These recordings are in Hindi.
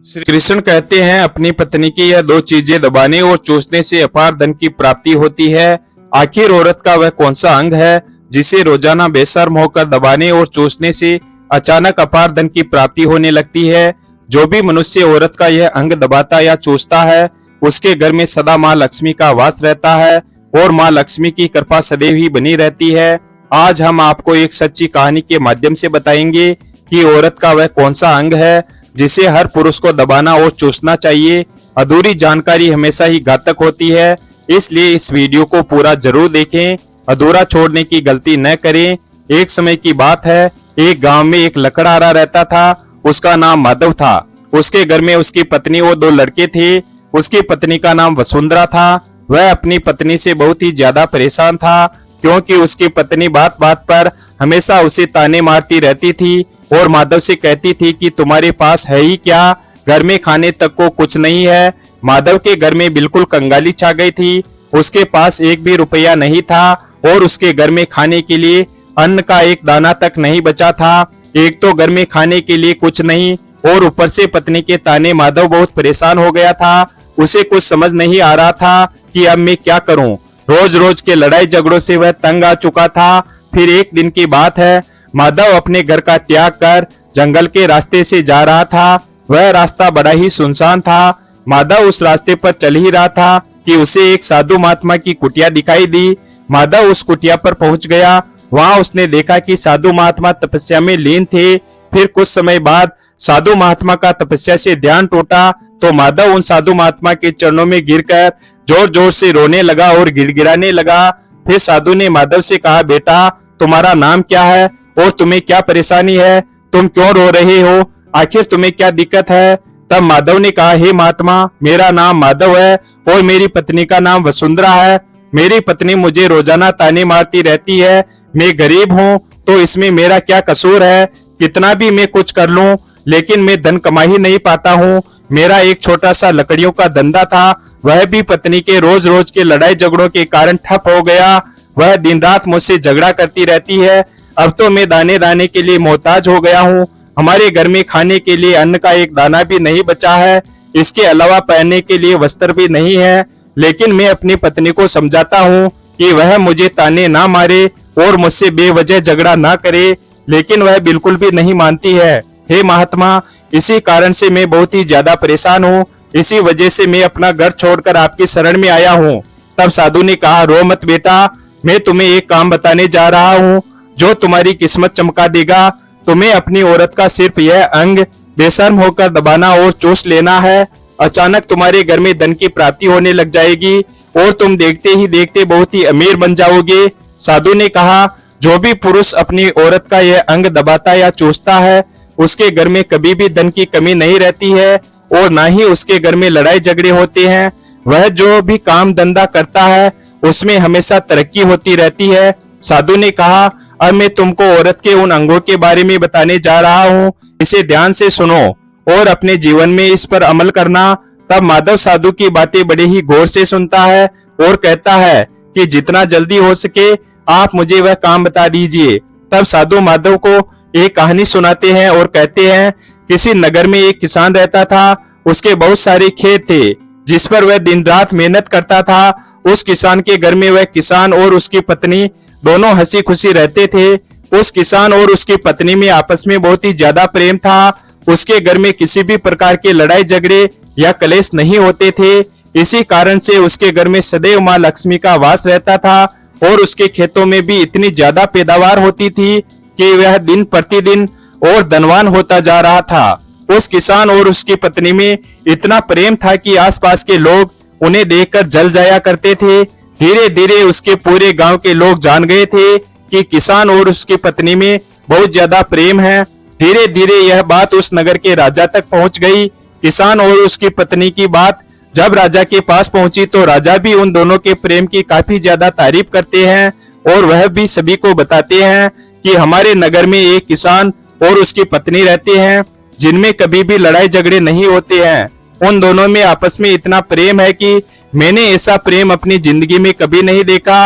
श्री कृष्ण कहते हैं अपनी पत्नी की यह दो चीजें दबाने और चूसने से अपार धन की प्राप्ति होती है। आखिर औरत का वह कौन सा अंग है जिसे रोजाना बेशर्म होकर दबाने और चूसने से अचानक अपार धन की प्राप्ति होने लगती है। जो भी मनुष्य औरत का यह अंग दबाता या चूसता है उसके घर में सदा माँ लक्ष्मी का वास रहता है और माँ लक्ष्मी की कृपा सदैव ही बनी रहती है। आज हम आपको एक सच्ची कहानी के माध्यम से बताएंगे कि औरत का वह कौन सा अंग है जिसे हर पुरुष को दबाना और चूसना चाहिए। अधूरी जानकारी हमेशा ही घातक होती है, इसलिए इस वीडियो को पूरा जरूर देखें, अधूरा छोड़ने की गलती न करें। एक समय की बात है, एक गांव में एक लकड़हारा रहता था। उसका नाम माधव था। उसके घर में उसकी पत्नी और दो लड़के थे। उसकी पत्नी का नाम वसुंधरा था। वह अपनी पत्नी से बहुत ही ज्यादा परेशान था क्योंकि उसकी पत्नी बात बात पर हमेशा उसे ताने मारती रहती थी और माधव से कहती थी कि तुम्हारे पास है ही क्या, घर में खाने तक को कुछ नहीं है। माधव के घर में बिल्कुल कंगाली छा गई थी। उसके पास एक भी रुपया नहीं था और उसके घर में खाने के लिए अन्न का एक दाना तक नहीं बचा था। एक तो घर में खाने के लिए कुछ नहीं और ऊपर से पत्नी के ताने। माधव बहुत परेशान हो गया था। उसे कुछ समझ नहीं आ रहा था कि अब मैं क्या करूं। रोज रोज के लड़ाई झगड़ों से वह तंग आ चुका था। फिर एक दिन की बात है, माधव अपने घर का त्याग कर जंगल के रास्ते से जा रहा था। वह रास्ता बड़ा ही सुनसान था। माधव उस रास्ते पर चल ही रहा था कि उसे एक साधु महात्मा की कुटिया दिखाई दी। माधव उस कुटिया पर पहुंच गया। वहां उसने देखा कि साधु महात्मा तपस्या में लीन थे। फिर कुछ समय बाद साधु महात्मा का तपस्या से ध्यान टूटा तो माधव उन साधु महात्मा के चरणों में गिरकर जोर जोर से रोने लगा और गिड़गिड़ाने लगा। फिर साधु ने माधव से कहा, बेटा तुम्हारा नाम क्या है और तुम्हें क्या परेशानी है, तुम क्यों रो रहे हो, आखिर तुम्हें क्या दिक्कत है। तब माधव ने कहा, हे महात्मा मेरा नाम माधव है और मेरी पत्नी का नाम वसुंधरा है। मेरी पत्नी मुझे रोजाना ताने मारती रहती है। मैं गरीब हूँ तो इसमें मेरा क्या कसूर है। कितना भी मैं कुछ कर लूं लेकिन मैं धन कमा ही नहीं पाता हूँ। मेरा एक छोटा सा लकड़ियों का धंधा था, वह भी पत्नी के रोज रोज के लड़ाई झगड़ों के कारण ठप हो गया। वह दिन रात मुझसे झगड़ा करती रहती है। अब तो मैं दाने दाने के लिए मोहताज हो गया हूँ। हमारे घर में खाने के लिए अन्न का एक दाना भी नहीं बचा है। इसके अलावा पहनने के लिए वस्त्र भी नहीं है। लेकिन मैं अपनी पत्नी को समझाता हूँ कि वह मुझे ताने ना मारे और मुझसे बेवजह झगड़ा ना करे, लेकिन वह बिल्कुल भी नहीं मानती है। हे महात्मा, इसी कारण से मैं बहुत ही ज्यादा परेशान हूँ। इसी वजह से मैं अपना घर छोड़कर आपकी शरण में आया हूँ। तब साधु ने कहा, रो मत बेटा, मैं तुम्हें एक काम बताने जा रहा हूँ जो तुम्हारी किस्मत चमका देगा। तुम्हें अपनी औरत का सिर्फ यह अंग बेशर्म होकर दबाना और चूस लेना है। अचानक तुम्हारे घर में धन की प्राप्ति होने लग जाएगी और तुम देखते ही देखते बहुत ही अमीर बन जाओगे। साधु ने कहा, जो भी पुरुष अपनी औरत का यह अंग दबाता या चूसता है उसके घर में कभी भी धन की कमी नहीं रहती है और ना ही उसके घर में लड़ाई झगड़े होते हैं। वह जो भी काम धंधा करता है उसमें हमेशा तरक्की होती रहती है। साधु ने कहा, अब मैं तुमको औरत के उन अंगों के बारे में बताने जा रहा हूँ, इसे ध्यान से सुनो और अपने जीवन में इस पर अमल करना। तब माधव साधु की बातें बड़े ही गौर से सुनता है और कहता है कि जितना जल्दी हो सके आप मुझे वह काम बता दीजिए। तब साधु माधव को एक कहानी सुनाते हैं और कहते हैं, किसी नगर में एक किसान रहता था। उसके बहुत सारे खेत थे जिस पर वह दिन रात मेहनत करता था। उस किसान के घर में वह किसान और उसकी पत्नी दोनों हंसी खुशी रहते थे। उस किसान और उसकी पत्नी में आपस में बहुत ही ज्यादा प्रेम था। उसके घर में किसी भी प्रकार के लड़ाई झगड़े या कलेश नहीं होते थे। इसी कारण से उसके घर में सदैव माँ लक्ष्मी का वास रहता था और उसके खेतों में भी इतनी ज्यादा पैदावार होती थी कि वह दिन प्रतिदिन और धनवान होता जा रहा था। उस किसान और उसकी पत्नी में इतना प्रेम था कि आसपास के लोग उन्हें देखकर जल जाया करते थे। धीरे धीरे उसके पूरे गांव के लोग जान गए थे कि किसान और उसकी पत्नी में बहुत ज्यादा प्रेम है। धीरे धीरे यह बात उस नगर के राजा तक पहुंच गई। किसान और उसकी पत्नी की बात जब राजा के पास पहुंची तो राजा भी उन दोनों के प्रेम की काफी ज्यादा तारीफ करते हैं और वह भी सभी को बताते हैं कि हमारे नगर में एक किसान और उसकी पत्नी रहते हैं जिनमें कभी भी लड़ाई झगड़े नहीं होते हैं। उन दोनों में आपस में इतना प्रेम है कि मैंने ऐसा प्रेम अपनी जिंदगी में कभी नहीं देखा।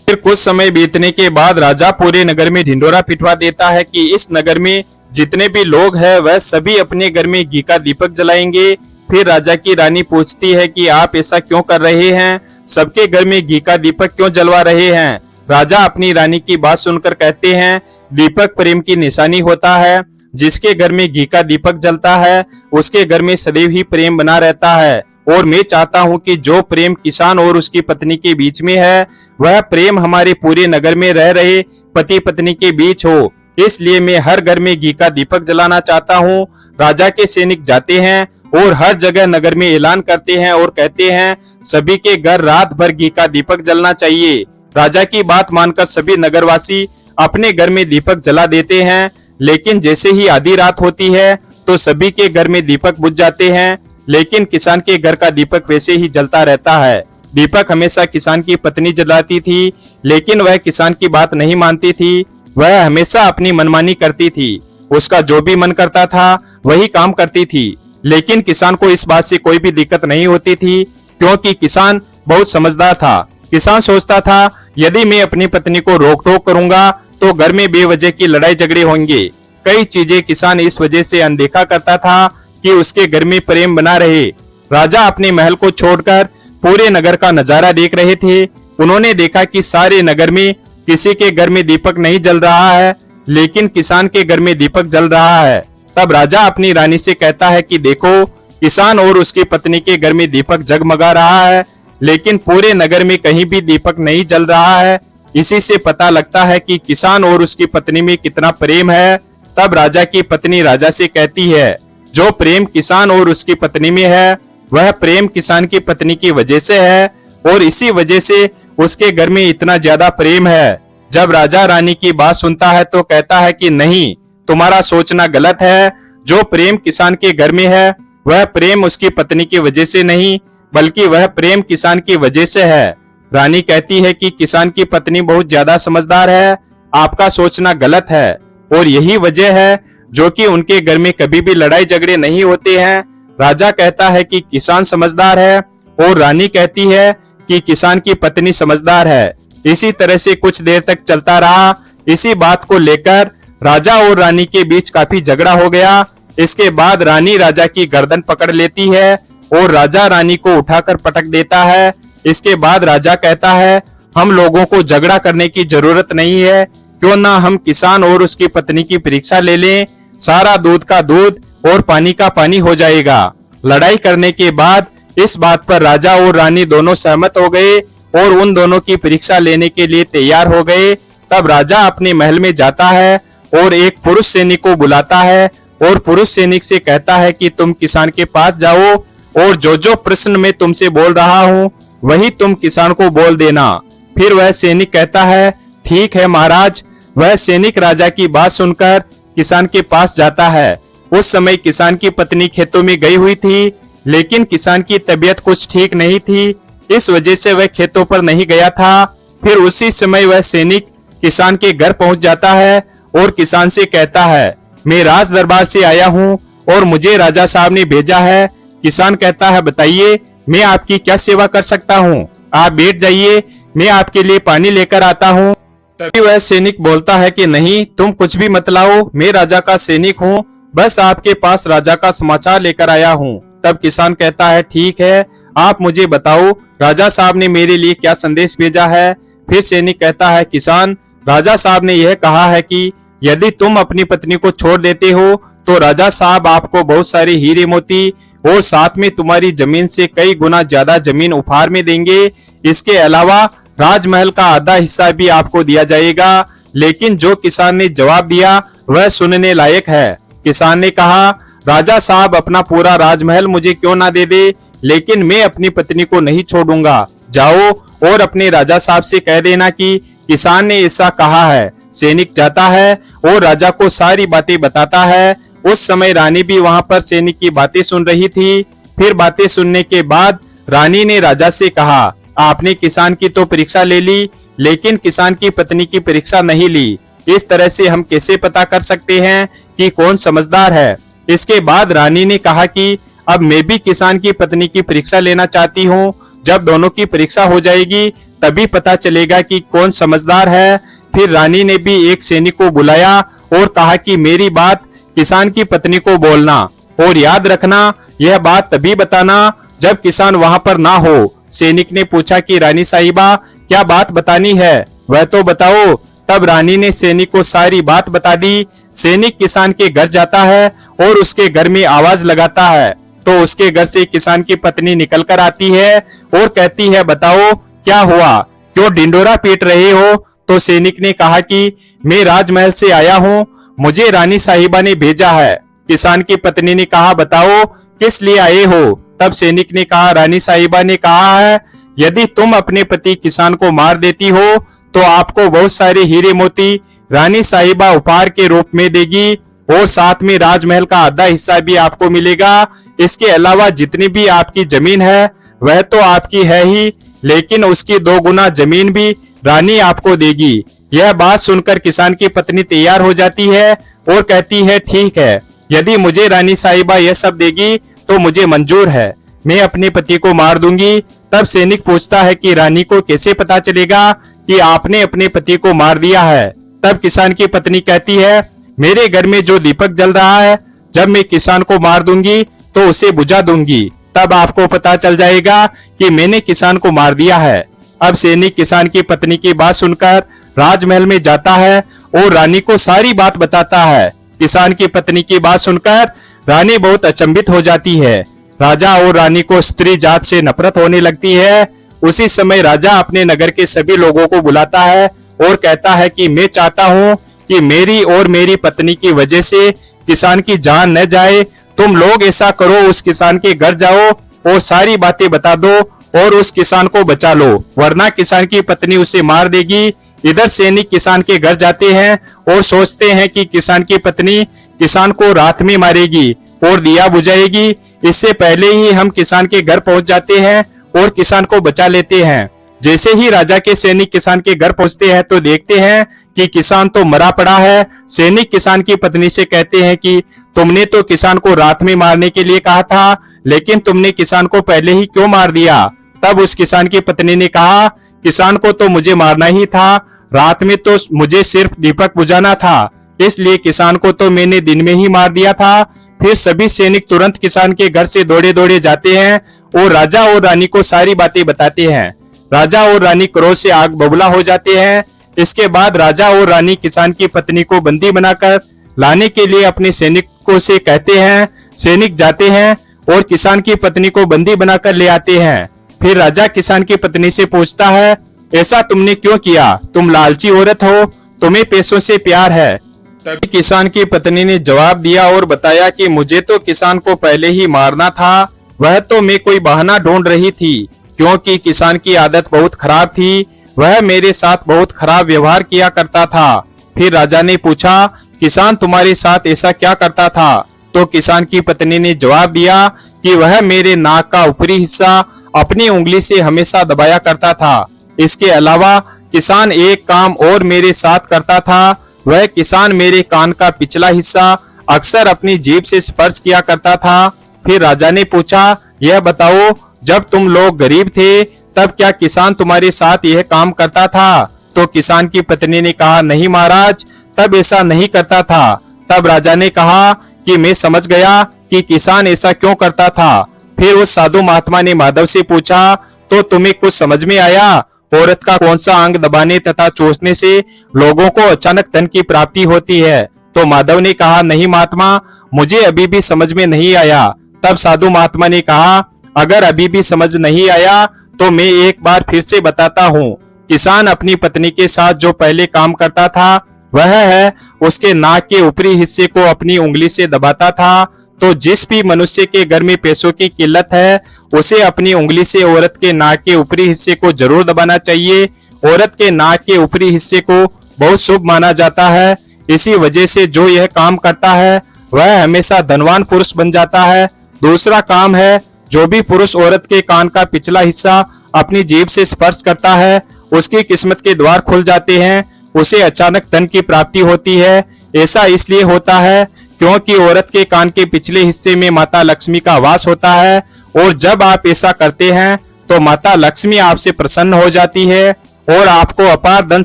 फिर कुछ समय बीतने के बाद राजा पूरे नगर में ढिंडोरा पिटवा देता है कि इस नगर में जितने भी लोग हैं वह सभी अपने घर में घी का दीपक जलाएंगे। फिर राजा की रानी पूछती है कि आप ऐसा क्यों कर रहे हैं, सबके घर में घी का दीपक क्यों जलवा रहे हैं। राजा अपनी रानी की बात सुनकर कहते हैं, दीपक प्रेम की निशानी होता है, जिसके घर में घी का दीपक जलता है उसके घर में सदैव ही प्रेम बना रहता है। और मैं चाहता हूं कि जो प्रेम किसान और उसकी पत्नी के बीच में है वह प्रेम हमारे पूरे नगर में रह रहे पति पत्नी के बीच हो, इसलिए मैं हर घर में घी का दीपक जलाना चाहता हूं। राजा के सैनिक जाते हैं और हर जगह नगर में ऐलान करते हैं और कहते हैं सभी के घर रात भर घी का दीपक जलना चाहिए। राजा की बात मानकर सभी नगरवासी अपने घर में दीपक जला देते हैं, लेकिन जैसे ही आधी रात होती है तो सभी के घर में दीपक बुझ जाते हैं, लेकिन किसान के घर का दीपक वैसे ही जलता रहता है। दीपक हमेशा किसान की पत्नी जलाती थी, लेकिन वह किसान की बात नहीं मानती थी। वह हमेशा अपनी मनमानी करती थी, उसका जो भी मन करता था वही काम करती थी। लेकिन किसान को इस बात से कोई भी दिक्कत नहीं होती थी, क्योंकि किसान बहुत समझदार था। किसान सोचता था यदि मैं अपनी पत्नी को रोक टोक करूंगा तो घर में बेवजह की लड़ाई झगड़े होंगे। कई चीजें किसान इस वजह से अनदेखा करता था कि उसके घर में प्रेम बना रहे। राजा अपने महल को छोड़कर पूरे नगर का नजारा देख रहे थे। उन्होंने देखा कि सारे नगर में किसी के घर में दीपक नहीं जल रहा है, लेकिन किसान के घर में दीपक जल रहा है। तब राजा अपनी रानी से कहता है कि देखो, किसान और उसकी पत्नी के घर में दीपक जगमगा रहा है, लेकिन पूरे नगर में कहीं भी दीपक नहीं जल रहा है। इसी से पता लगता है कि किसान और उसकी पत्नी में कितना प्रेम है। तब राजा की पत्नी राजा से कहती है, जो प्रेम किसान और उसकी पत्नी में है वह प्रेम किसान की पत्नी की वजह से है, और इसी वजह से उसके घर में इतना ज्यादा प्रेम है। जब राजा रानी की बात सुनता है तो कहता है कि नहीं, तुम्हारा सोचना गलत है। जो प्रेम किसान के घर में है वह प्रेम उसकी पत्नी की वजह से नहीं, बल्कि वह प्रेम किसान की वजह से है। रानी कहती है कि किसान की पत्नी बहुत ज्यादा समझदार है, आपका सोचना गलत है, और यही वजह है जो कि उनके घर में कभी भी लड़ाई झगड़े नहीं होते हैं। राजा कहता है कि किसान समझदार है, और रानी कहती है कि किसान की पत्नी समझदार है। इसी तरह से कुछ देर तक चलता रहा। इसी बात को लेकर राजा और रानी के बीच काफी झगड़ा हो गया। इसके बाद रानी राजा की गर्दन पकड़ लेती है और राजा रानी को उठाकर पटक देता है। इसके बाद राजा कहता है, हम लोगों को झगड़ा करने की जरूरत नहीं है, क्यों ना हम किसान और उसकी पत्नी की परीक्षा ले लें, सारा दूध का दूध और पानी का पानी हो जाएगा। लड़ाई करने के बाद इस बात पर राजा और रानी दोनों सहमत हो गए और उन दोनों की परीक्षा लेने के लिए तैयार हो गए। तब राजा अपने महल में जाता है और एक पुरुष सैनिक को बुलाता है और पुरुष सैनिक से कहता है कि तुम किसान के पास जाओ और जो जो प्रश्न मैं तुमसे बोल रहा हूँ वही तुम किसान को बोल देना। फिर वह सैनिक कहता है, ठीक है महाराज। वह सैनिक राजा की बात सुनकर किसान के पास जाता है। उस समय किसान की पत्नी खेतों में गई हुई थी, लेकिन किसान की तबीयत कुछ ठीक नहीं थी, इस वजह से वह खेतों पर नहीं गया था। फिर उसी समय वह सैनिक किसान के घर पहुंच जाता है और किसान से कहता है, मैं राज दरबार से आया हूं और मुझे राजा साहब ने भेजा है। किसान कहता है, बताइए मैं आपकी क्या सेवा कर सकता हूं, आप बैठ जाइए, मैं आपके लिए पानी लेकर आता हूं। तभी वह सैनिक बोलता है कि नहीं, तुम कुछ भी मत लाओ, मैं राजा का सैनिक हूं, बस आपके पास राजा का समाचार लेकर आया हूं। तब किसान कहता है, ठीक है, आप मुझे बताओ राजा साहब ने मेरे लिए क्या संदेश भेजा है। फिर सैनिक कहता है, किसान, राजा साहब ने यह कहा है कि यदि तुम अपनी पत्नी को छोड़ देते हो तो राजा साहब आपको बहुत सारे हीरे मोती और साथ में तुम्हारी जमीन से कई गुना ज्यादा जमीन उपहार में देंगे। इसके अलावा राजमहल का आधा हिस्सा भी आपको दिया जाएगा। लेकिन जो किसान ने जवाब दिया वह सुनने लायक है। किसान ने कहा, राजा साहब अपना पूरा राजमहल मुझे क्यों ना दे दे, लेकिन मैं अपनी पत्नी को नहीं छोड़ूंगा। जाओ और अपने राजा साहब से कह देना कि किसान ने ऐसा कहा है। सैनिक जाता है और राजा को सारी बातें बताता है। उस समय रानी भी वहां पर सैनिक की बातें सुन रही थी। फिर बातें सुनने के बाद रानी ने राजा से कहा, आपने किसान की तो परीक्षा ले ली, लेकिन किसान की पत्नी की परीक्षा नहीं ली। इस तरह से हम कैसे पता कर सकते हैं कि कौन समझदार है। इसके बाद रानी ने कहा कि अब मैं भी किसान की पत्नी की परीक्षा लेना चाहती हूँ। जब दोनों की परीक्षा हो जाएगी तभी पता चलेगा कि कौन समझदार है। फिर रानी ने भी एक सैनिक को बुलाया और कहा कि मेरी बात किसान की पत्नी को बोलना, और याद रखना यह बात तभी बताना जब किसान वहां पर ना हो। सैनिक ने पूछा कि रानी साहिबा क्या बात बतानी है, वह तो बताओ। तब रानी ने सैनिक को सारी बात बता दी। सैनिक किसान के घर जाता है और उसके घर में आवाज लगाता है, तो उसके घर से किसान की पत्नी निकल कर आती है और कहती है, बताओ क्या हुआ, क्यों ढिंडोरा पीट रहे हो। तो सैनिक ने कहा कि मैं राजमहल से आया हूँ, मुझे रानी साहिबा ने भेजा है। किसान की पत्नी ने कहा, बताओ किस लिए आए हो। तब सैनिक ने कहा, रानी साहिबा ने कहा है यदि तुम अपने पति किसान को मार देती हो तो आपको बहुत सारे हीरे मोती रानी साहिबा उपहार के रूप में देगी, और साथ में राजमहल का आधा हिस्सा भी आपको मिलेगा। इसके अलावा जितनी भी आपकी जमीन है वह तो आपकी है ही, लेकिन उसकी 2 गुना जमीन भी रानी आपको देगी। यह बात सुनकर किसान की पत्नी तैयार हो जाती है और कहती है, ठीक है, यदि मुझे रानी साहिबा यह सब देगी तो मुझे मंजूर है, मैं अपने पति को मार दूंगी। तब सैनिक पूछता है कि रानी को कैसे पता चलेगा कि आपने अपने पति को मार दिया है। तब किसान की पत्नी कहती है, मेरे घर में जो दीपक जल रहा है, जब मैं किसान को मार दूंगी तो उसे बुझा दूंगी, तब आपको पता चल जाएगा कि मैंने किसान को मार दिया है। अब सैनिक किसान की पत्नी की बात सुनकर राजमहल में जाता है और रानी को सारी बात बताता है। किसान की पत्नी की बात सुनकर रानी बहुत अचंभित हो जाती है। राजा और रानी को स्त्री जात से नफरत होने लगती है। उसी समय राजा अपने नगर के सभी लोगों को बुलाता है और कहता है कि मैं चाहता हूँ कि मेरी और मेरी पत्नी की वजह से किसान की जान न जाए। तुम लोग ऐसा करो, उस किसान के घर जाओ और सारी बातें बता दो और उस किसान को बचा लो, वरना किसान की पत्नी उसे मार देगी। इधर सैनिक किसान के घर जाते हैं और सोचते हैं कि किसान की पत्नी किसान को रात में मारेगी और दिया बुझाएगी। इससे पहले ही हम किसान के घर पहुंच जाते हैं और किसान को बचा लेते हैं। जैसे ही राजा के सैनिक किसान के घर पहुंचते हैं तो देखते हैं कि किसान तो मरा पड़ा है। सैनिक किसान की पत्नी से कहते हैं कि तुमने तो किसान को रात में मारने के लिए कहा था, लेकिन तुमने किसान को पहले ही क्यों मार दिया। तब उस किसान की पत्नी ने कहा, किसान को तो मुझे मारना ही था, रात में तो मुझे सिर्फ दीपक बुझाना था, इसलिए किसान को तो मैंने दिन में ही मार दिया था। फिर सभी सैनिक तुरंत किसान के घर से दौड़े दौड़े जाते हैं और राजा और रानी को सारी बातें बताते हैं। राजा और रानी क्रोध से आग बबूला हो जाते हैं। इसके बाद राजा और रानी किसान की पत्नी को बंदी बनाकर लाने के लिए अपने सैनिकों से कहते हैं। सैनिक जाते हैं और किसान की पत्नी को बंदी बनाकर ले आते हैं। फिर राजा किसान की पत्नी से पूछता है, ऐसा तुमने क्यों किया, तुम लालची औरत हो, तुम्हें पैसों से प्यार है। तभी किसान की पत्नी ने जवाब दिया और बताया कि मुझे तो किसान को पहले ही मारना था, वह तो मैं कोई बहाना ढूंढ रही थी, क्योंकि किसान की आदत बहुत खराब थी, वह मेरे साथ बहुत खराब व्यवहार किया करता था। फिर राजा ने पूछा, किसान तुम्हारे साथ ऐसा क्या करता था। तो किसान की पत्नी ने जवाब दिया कि वह मेरे नाक का ऊपरी हिस्सा अपनी उंगली से हमेशा दबाया करता था। इसके अलावा किसान एक काम और मेरे साथ करता था, वह किसान मेरे कान का पिछला हिस्सा अक्सर अपनी जीभ से स्पर्श किया करता था। फिर राजा ने पूछा, यह बताओ, जब तुम लोग गरीब थे तब क्या किसान तुम्हारे साथ यह काम करता था। तो किसान की पत्नी ने कहा, नहीं महाराज, तब ऐसा नहीं करता था। तब राजा ने कहा कि मैं समझ गया कि किसान ऐसा क्यों करता था। फिर उस साधु महात्मा ने माधव से पूछा, तो तुम्हें कुछ समझ में आया, औरत का कौन सा अंग दबाने तथा चूसने से लोगों को अचानक धन की प्राप्ति होती है। तो माधव ने कहा, नहीं महात्मा, मुझे अभी भी समझ में नहीं आया। तब साधु महात्मा ने कहा, अगर अभी भी समझ नहीं आया तो मैं एक बार फिर से बताता हूँ। किसान अपनी पत्नी के साथ जो पहले काम करता था वह है उसके नाक के ऊपरी हिस्से को अपनी उंगली से दबाता था। तो जिस भी मनुष्य के घर में पैसों की किल्लत है उसे अपनी उंगली से औरत के नाक के ऊपरी हिस्से को जरूर दबाना चाहिए। औरत के नाक के ऊपरी हिस्से को बहुत शुभ माना जाता है। इसी वजह से जो यह काम करता है वह हमेशा धनवान पुरुष बन जाता है। दूसरा काम है, जो भी पुरुष औरत के कान का पिछला हिस्सा अपनी जीभ से स्पर्श करता है उसकी किस्मत के द्वार खुल जाते हैं, उसे अचानक धन की प्राप्ति होती है। ऐसा इसलिए होता है क्योंकि औरत के कान के पिछले हिस्से में माता लक्ष्मी का वास होता है, और जब आप ऐसा करते हैं तो माता लक्ष्मी आपसे प्रसन्न हो जाती है और आपको अपार धन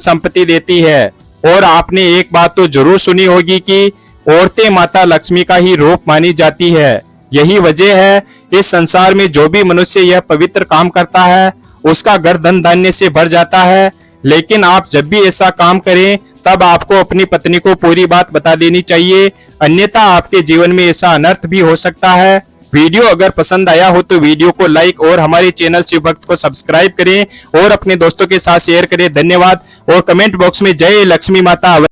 संपत्ति देती है। और आपने एक बात तो जरूर सुनी होगी कि औरतें माता लक्ष्मी का ही रूप मानी जाती है। यही वजह है इस संसार में जो भी मनुष्य यह पवित्र काम करता है उसका घर धन धान्य से भर जाता है। लेकिन आप जब भी ऐसा काम करें तब आपको अपनी पत्नी को पूरी बात बता देनी चाहिए, अन्यथा आपके जीवन में ऐसा अनर्थ भी हो सकता है। वीडियो अगर पसंद आया हो तो वीडियो को लाइक और हमारे चैनल शिव भक्त को सब्सक्राइब करें और अपने दोस्तों के साथ शेयर करें। धन्यवाद। और कमेंट बॉक्स में जय लक्ष्मी माता